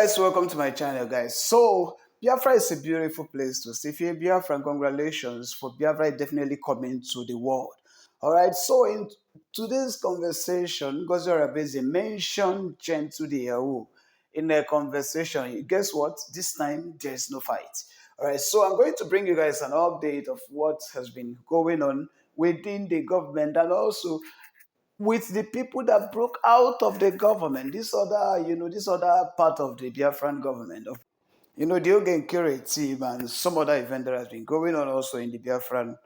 guys, welcome to my channel, guys. So Biafra is a beautiful place to stay. If you're Biafra, congratulations for Biafra definitely coming to the world. All right, so in today's conversation, Ngozi Orabueze mentioned Gentle the Yahoo in a conversation. Guess what? This time there is no fight. All right, so I'm going to bring you guys an update of what has been going on within the government and also with the people that broke out of the government, this other part of the Biafran government, the Ogen Kure team and some other event that has been going on also in the Biafran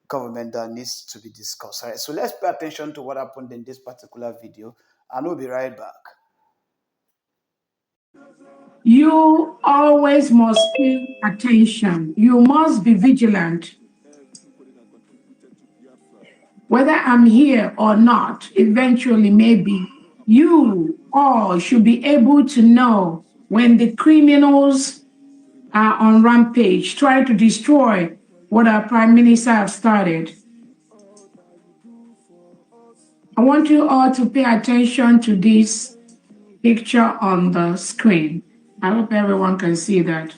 government that needs to be discussed. All right, so let's pay attention to what happened in this particular video, and we'll be right back. You always must pay attention. You must be vigilant. Whether I'm here or not, eventually, maybe, you all should be able to know when the criminals are on rampage, trying to destroy what our Prime Minister have started. I want you all to pay attention to this picture on the screen. I hope everyone can see that.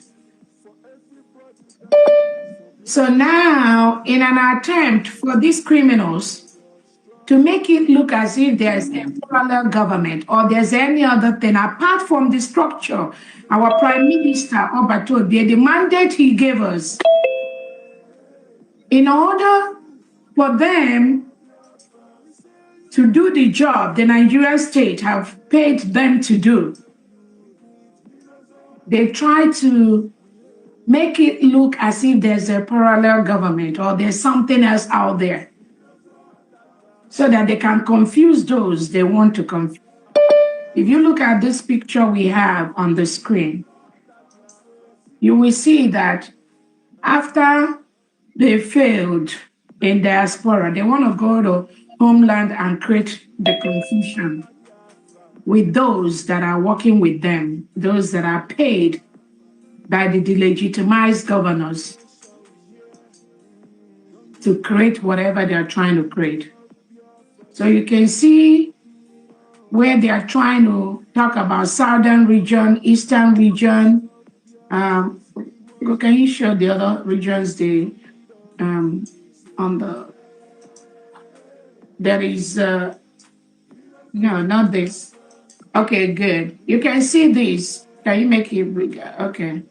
So now, in an attempt for these criminals to make it look as if there's a parallel government or there's any other thing apart from the structure, our Prime Minister, Obatobie, the mandate he gave us, in order for them to do the job the Nigerian state have paid them to do, they try to make it look as if there's a parallel government or there's something else out there so that they can confuse those they want to confuse. If you look at this picture we have on the screen, you will see that after they failed in diaspora, they want to go to homeland and create the confusion with those that are working with them, those that are paid by the delegitimized governors to create whatever they are trying to create. So you can see where they are trying to talk about southern region, eastern region. Can you show the other regions? On the, there is, no, not this. Okay, good. You can see this. Can you make it bigger? Okay.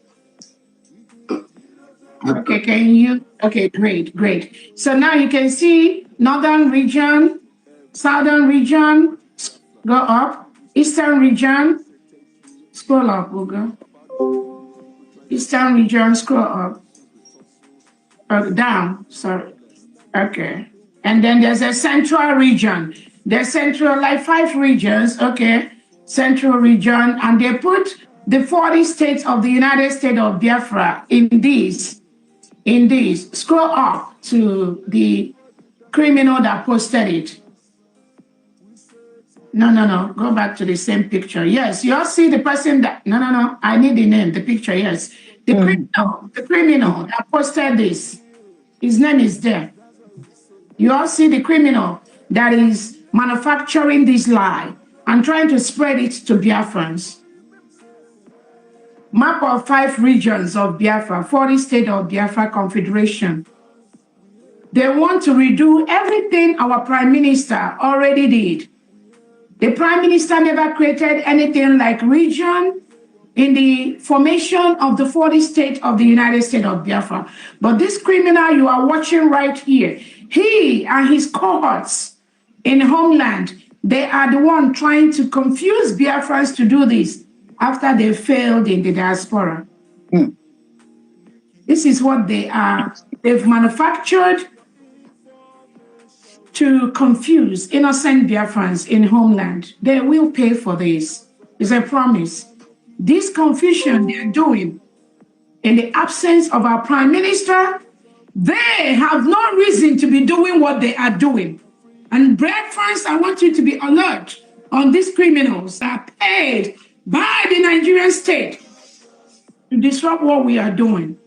Okay, can you? Okay, great. So now you can see northern region, southern region, go up, eastern region, scroll up, we'll go. Eastern region, scroll up, down, sorry. Okay. And then there's a central region. There's central, like 5 regions, okay, central region, and they put the 40 states of the United States of Biafra in this. Scroll up to the criminal that posted it. No, go back to the same picture. Yes, you all see the person that, no, I need the name, the picture, yes. The criminal that posted this, his name is there. You all see the criminal that is manufacturing this lie and trying to spread it to Biafrans. Map of 5 regions of Biafra, 40 states of Biafra Confederation. They want to redo everything our Prime Minister already did. The Prime Minister never created anything like region in the formation of the 40 states of the United States of Biafra. But this criminal you are watching right here, he and his cohorts in homeland, they are the one trying to confuse Biafrans to do this after they failed in the diaspora. This is what they are. They've manufactured to confuse innocent Biafrans in homeland. They will pay for this. It's a promise. This confusion they're doing in the absence of our Prime Minister, they have no reason to be doing what they are doing. And Biafrans, I want you to be alert on these criminals that are paid by the Nigerian state to disrupt what we are doing.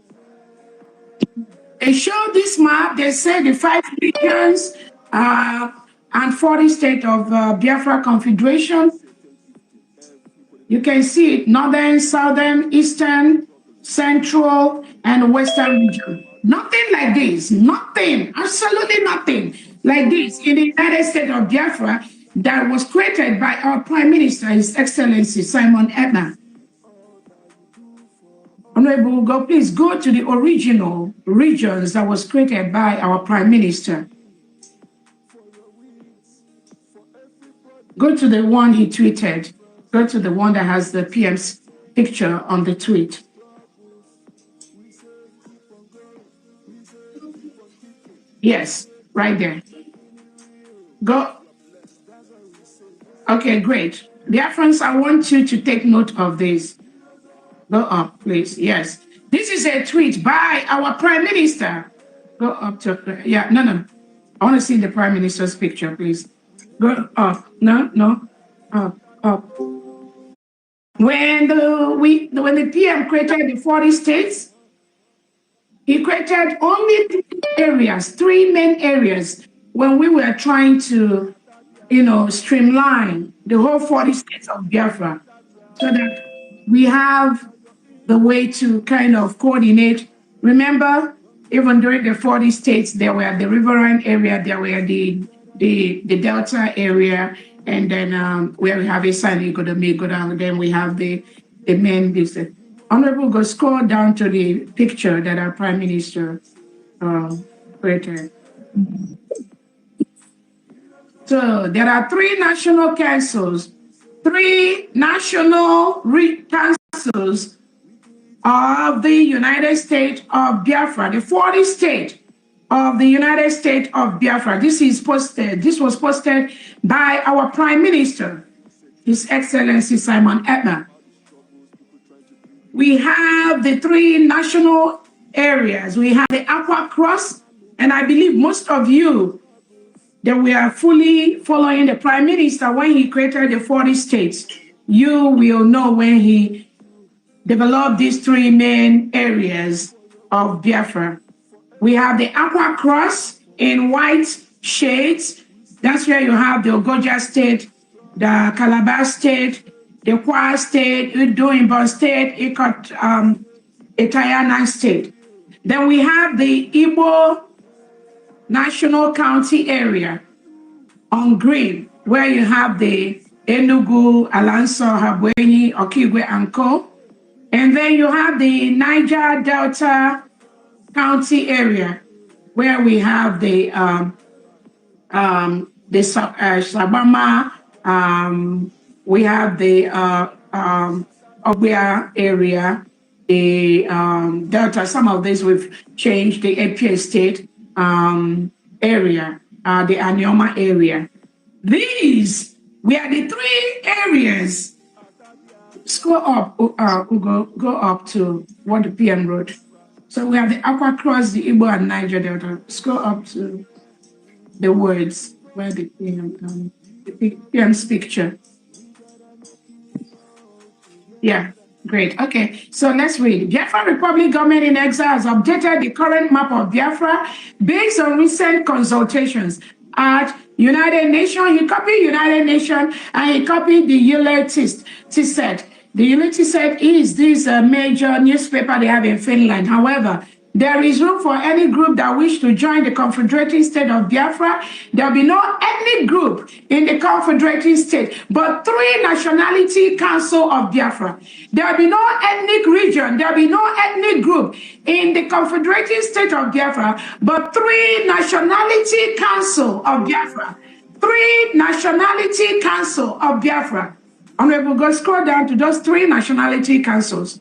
They show this map, they say the 5 regions and 40 states of Biafra Confederation. You can see it, northern, southern, eastern, central, and western region. Nothing like this, nothing, absolutely nothing like this in the United States of Biafra that was created by our Prime Minister, His Excellency Simon Ekpa. Honorable, go, please go to the original regions that was created by our Prime Minister. Go to the one he tweeted. Go to the one that has the PM's picture on the tweet. Yes, right there. Go. Okay, great. Biafrans, I want you to take note of this. Go up, please. Yes. This is a tweet by our Prime Minister. Go up to, yeah, no. I want to see the Prime Minister's picture, please. Go up. No. Up. When the PM created the 40 states, he created only three main areas when we were trying to, streamline the whole 40 states of Biafra so that we have the way to kind of coordinate. Remember, even during the 40 states, there were the riverine area, there were the Delta area, and then where we have a San go down, then we have the main district. Honorable, go scroll down to the picture that our Prime Minister created. So there are three national councils of the United States of Biafra, the 40 states of the United States of Biafra. This was posted by our Prime Minister, His Excellency Simon Ekpa. We have the three national areas. We have the Aqua Cross, and I believe most of you that we are fully following the Prime Minister when he created the 40 states. You will know when he developed these three main areas of Biafra. We have the Aqua Cross in white shades. That's where you have the Ogoja State, the Calabar State, the Kwa State, Udo State, Etayana State. Then we have the Igbo National County area on green, where you have the Enugu, Alanso, Habwenyi, Okigwe, and Co. And then you have the Niger Delta County area, where we have the Sabama, we have the Obia area, the Delta. Some of these we've changed, the APA State area, the Anioma area. These were the three areas. Scroll up, go up to what the PM wrote. So we have the Aqua Cross, the Igbo, and Niger Delta. Scroll up to the words where the PM's picture. Yeah, great. Okay, so let's read. Biafra Republic Government in Exile has updated the current map of Biafra based on recent consultations at United Nations. He copied United Nations and he copied the Yle-Tisset. The Yle-Tisset is this major newspaper they have in Finland. However, there is room for any group that wish to join the Confederated State of Biafra. There will be no ethnic group in the Confederated State, but three nationality council of Biafra. There will be no ethnic region. There will be no ethnic group in the Confederated State of Biafra, but three nationality council of Biafra. Three nationality council of Biafra. Honorable, go scroll down to those three nationality councils.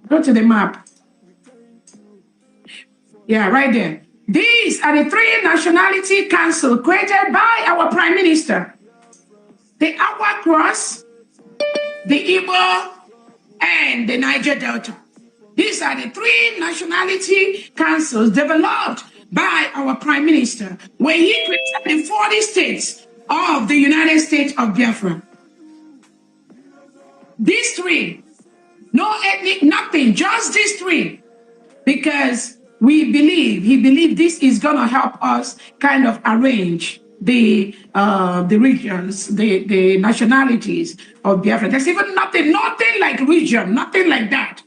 Go to the map. Yeah, right there. These are the three nationality council created by our Prime Minister. The Aqua Cross, the Igbo, and the Niger Delta. These are the three nationality councils developed by our Prime Minister when he created the 40 states of the United States of Biafra. These three, no ethnic, nothing, just these three, because he believed this is going to help us kind of arrange the regions, the nationalities of Biafra. There's even nothing like region, nothing like that.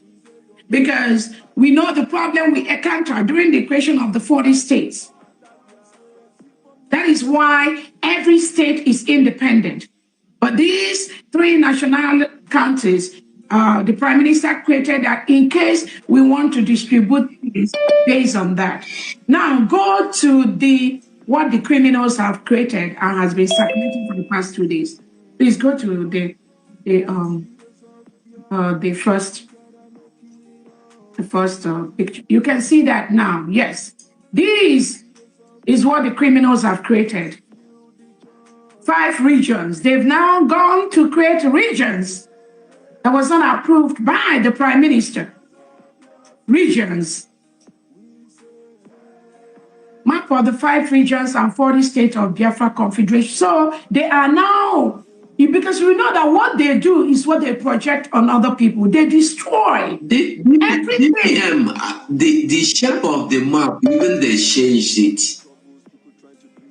Because we know the problem we encountered during the creation of the 40 states. That is why every state is independent. But these three national counties, the prime minister created that in case we want to distribute things based on that. Now go to what the criminals have created and has been circulating for the past 2 days. Please go to the first picture. You can see that now. Yes, this is what the criminals have created. 5 regions. They've now gone to create regions that was not approved by the prime minister. Regions. Map of the 5 regions and 40 states of Biafra Confederation. So they are now, because we know that what they do is what they project on other people. They destroy everything. The shape of the map, even they changed it.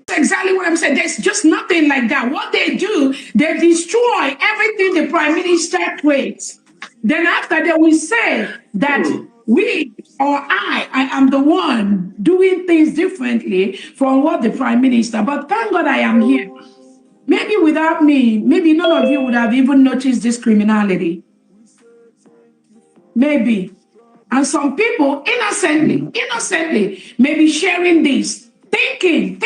Exactly what I'm saying. There's just nothing like that. What they do, they destroy everything the prime minister creates. Then after they will say that we or I am the one doing things differently from what the prime minister. But thank God I am here. Maybe without me, maybe none of you would have even noticed this criminality. Maybe. And some people innocently, maybe sharing this, thinking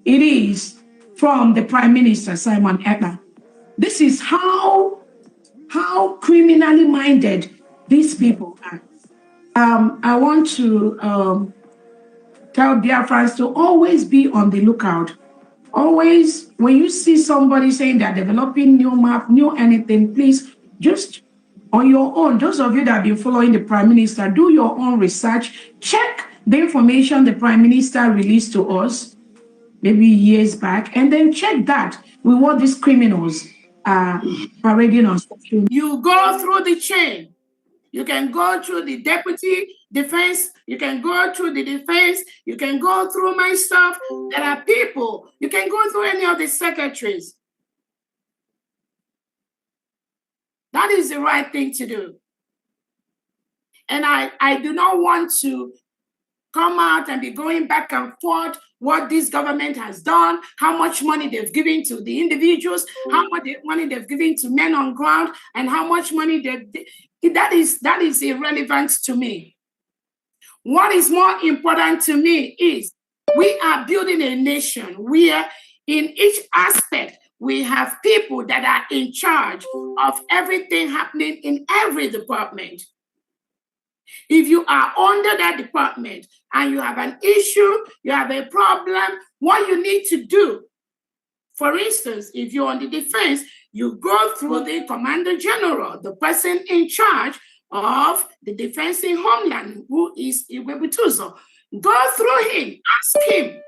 it is from the Prime Minister, Simon Ekpa. This is how criminally minded these people are. I want to tell Biafrans to always be on the lookout. Always, when you see somebody saying they're developing new map, new anything, please just on your own, those of you that have been following the Prime Minister, do your own research. Check the information the Prime Minister released to us maybe years back, and then check that with what these criminals are parading on. You go through the chain. You can go through the deputy defense. You can go through the defense. You can go through my stuff. There are people. You can go through any of the secretaries. That is the right thing to do. And I do not want to come out and be going back and forth what this government has done, how much money they've given to the individuals, how much money they've given to men on ground, and how much money that is irrelevant to me. What is more important to me is we are building a nation where in each aspect we have people that are in charge of everything happening in every department. If you are under that department and you have an issue, you have a problem, what you need to do, for instance, if you're on the defense, you go through the Commander General, the person in charge of the defense in Homeland, who is Iwebutuzo. Go through him, ask him,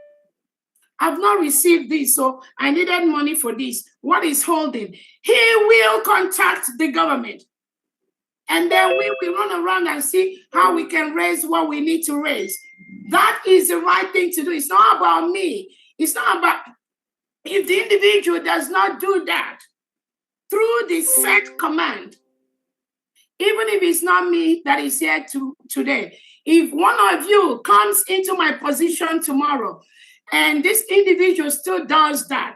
I've not received this, so I needed money for this. What is holding? He will contact the government. And then we will run around and see how we can raise what we need to raise. That is the right thing to do. It's not about me. It's not about, if the individual does not do that through the set command, even if it's not me that is here today, if one of you comes into my position tomorrow and this individual still does that,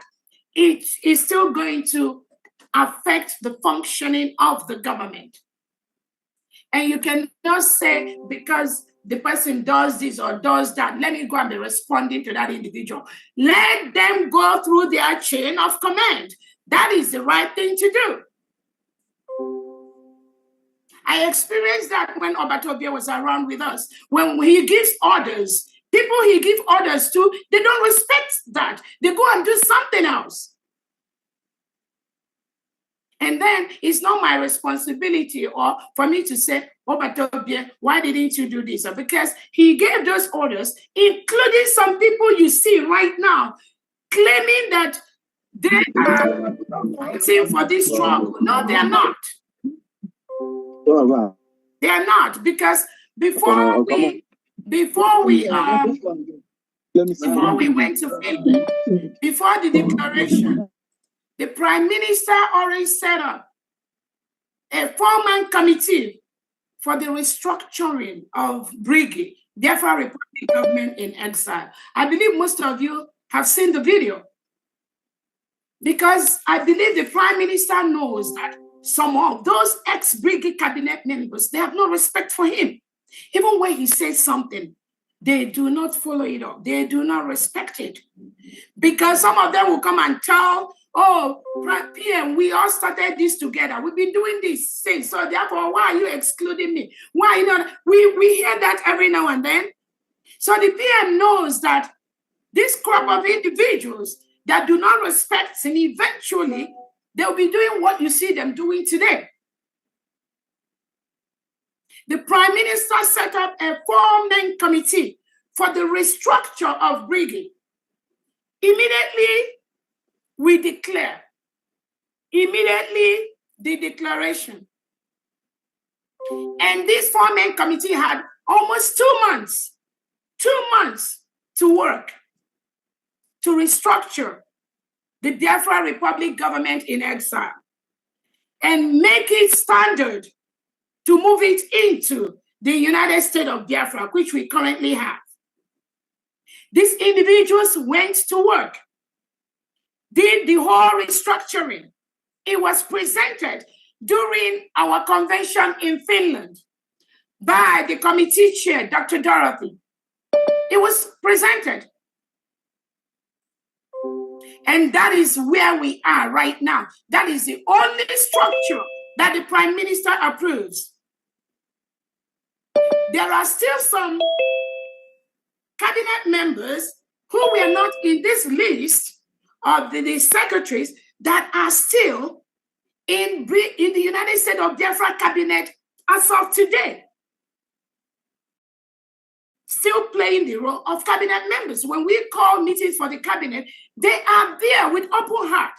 it is still going to affect the functioning of the government. And you can just say, because the person does this or does that, let me go and be responding to that individual. Let them go through their chain of command. That is the right thing to do. I experienced that when Obatobia was around with us. When he gives orders, people he gives orders to, they don't respect that. They go and do something else. And then it's not my responsibility or for me to say, Obatobia, why didn't you do this? Because he gave those orders, including some people you see right now, claiming that they are fighting for this struggle. No, they are not. They are not, because before we Before we went to Finland, before the declaration, the Prime Minister already set up a 4-man committee for the restructuring of Brigi, Biafra Republic government in exile. I believe most of you have seen the video, because I believe the Prime Minister knows that some of those ex-Brigi cabinet members, they have no respect for him. Even when he says something, they do not follow it up. They do not respect it. Because some of them will come and tell, oh, PM, we all started this together. We've been doing this thing. So therefore, why are you excluding me? Why not? We hear that every now and then. So the PM knows that this crop of individuals that do not respect him, eventually they'll be doing what you see them doing today. The Prime Minister set up a 4-man committee for the restructure of Brigi. Immediately, we declare. Immediately, the declaration. And this 4-man committee had almost 2 months to work to restructure the Biafra Republic government in exile and make it standard to move it into the United States of Biafra, which we currently have. These individuals went to work, did the whole restructuring. It was presented during our convention in Finland by the committee chair, Dr. Dorothy. It was presented. And that is where we are right now. That is the only structure that the Prime Minister approves. There are still some cabinet members who were not in this list of the secretaries that are still in the United States of Biafra cabinet as of today. Still playing the role of cabinet members. When we call meetings for the cabinet, they are there with open heart,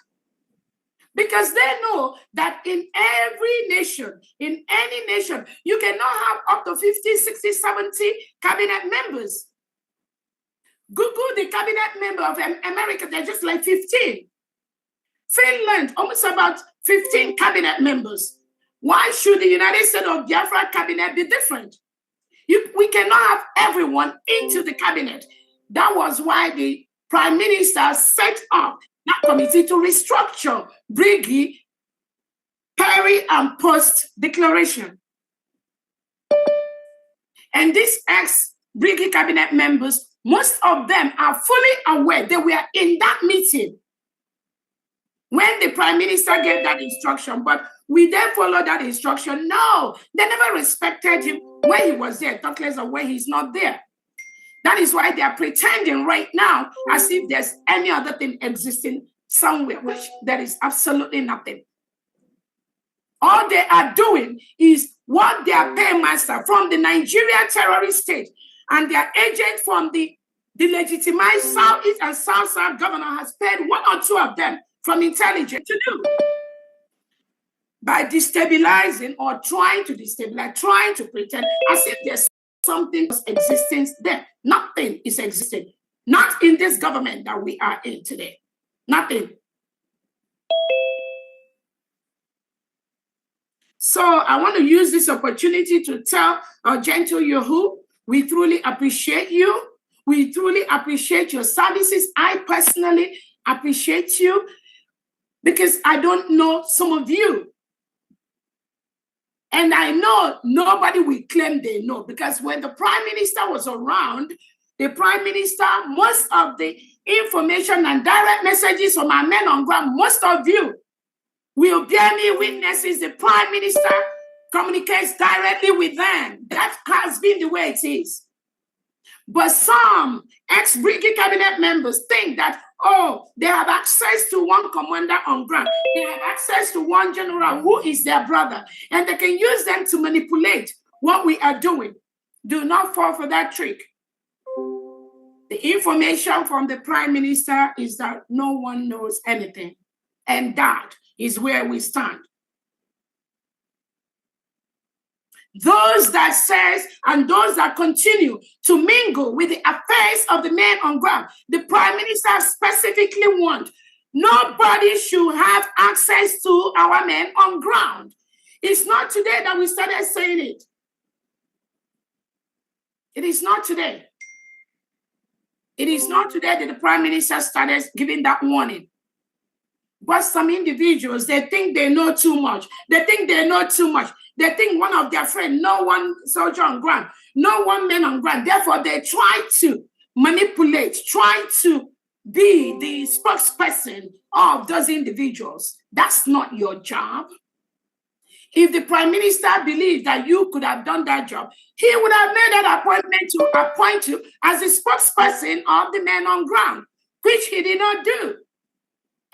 because they know that in every nation, in any nation, you cannot have up to 50, 60, 70 cabinet members. Google the cabinet member of America, they're just like 15. Finland, almost about 15 cabinet members. Why should the United States of Biafra cabinet be different? We cannot have everyone into the cabinet. That was why the Prime Minister set up that committee to restructure Brigi, peri and post declaration. And these ex-Brigi cabinet members, most of them are fully aware they were in that meeting when the Prime Minister gave that instruction, but we then follow that instruction. No, they never respected him when he was there, talk less of when he's not there. That is why they are pretending right now as if there's any other thing existing somewhere, which there is absolutely nothing. All they are doing is what their paymaster from the Nigeria terrorist state and their agent from the legitimized Southeast and South governor has paid 1 or 2 of them from intelligence to do. By destabilizing or trying to destabilize, trying to pretend as if there's something existing there. Nothing is existing. Not in this government that we are in today. Nothing. So I want to use this opportunity to tell our gentle Yahu, we truly appreciate you. We truly appreciate your services. I personally appreciate you because I don't know some of you. And I know nobody will claim they know, because when the Prime Minister was around, the Prime Minister, most of the information and direct messages from our men on ground, most of you will bear me witnesses. The Prime Minister communicates directly with them. That has been the way it is. But some ex-Brigi cabinet members think that, oh, they have access to one commander on ground. They have access to one general who is their brother, and they can use them to manipulate what we are doing. Do not fall for that trick. The information from the Prime Minister is that no one knows anything. And that is where we stand. those that says and those that continue to mingle with the affairs of the men on ground. The Prime Minister specifically warned nobody should have access to our men on ground. It's not today that we started saying it. It is not today. It is not today that the Prime Minister started giving that warning. But some individuals, they think they know too much. They think they know too much. They think one of their friends, no one soldier on ground, no one man on ground. Therefore, they try to manipulate, try to be the spokesperson of those individuals. That's not your job. If the Prime Minister believed that you could have done that job, he would have made that appointment to appoint you as a spokesperson of the men on ground, which he did not do.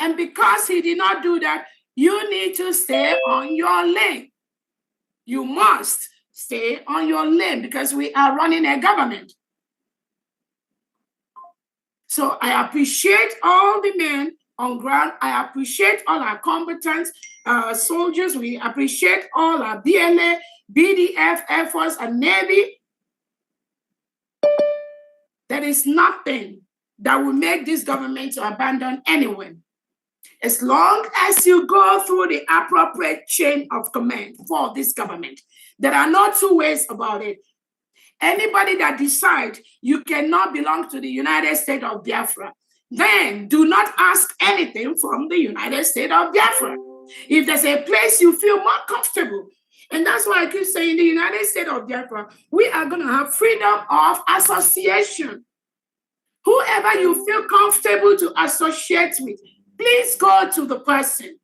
And because he did not do that, you need to stay on your lane. You must stay on your lane because we are running a government. So I appreciate all the men on ground. I appreciate all our combatant soldiers. We appreciate all our BLA, BDF, Air Force, and Navy. There is nothing that will make this government to abandon anyone. As long as you go through the appropriate chain of command for this government, there are no two ways about it. Anybody that decides you cannot belong to the United States of Biafra, then do not ask anything from the United States of Biafra. If there's a place you feel more comfortable, and that's why I keep saying the United States of Biafra, we are going to have freedom of association. Whoever you feel comfortable to associate with, please go to the person.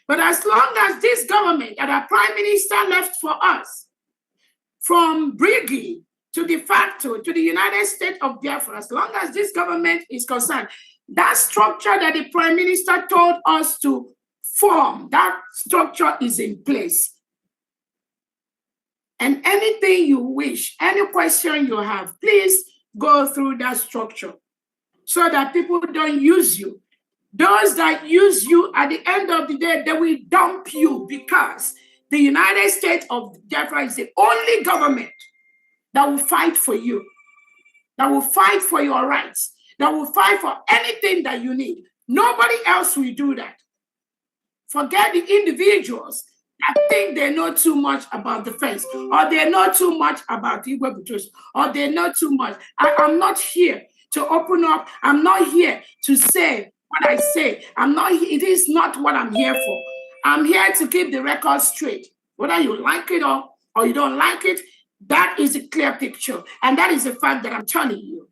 But as long as this government that our Prime Minister left for us, from Briggy to de facto to the United States of Biafra, as long as this government is concerned, that structure that the Prime Minister told us to form, that structure is in place. And anything you wish, any question you have, please go through that structure so that people don't use you. Those that use you, at the end of the day, they will dump you because the United States of Biafra is the only government that will fight for you, that will fight for your rights, that will fight for anything that you need. Nobody else will do that. Forget the individuals that think they know too much about the fence, or they know too much about Igwe Butos, or they know too much. I'm not here to open up. I'm not here to say what I say. It is not what I'm here for. I'm here to keep the record straight. Whether you like it or you don't like it, that is a clear picture. And that is the fact that I'm telling you.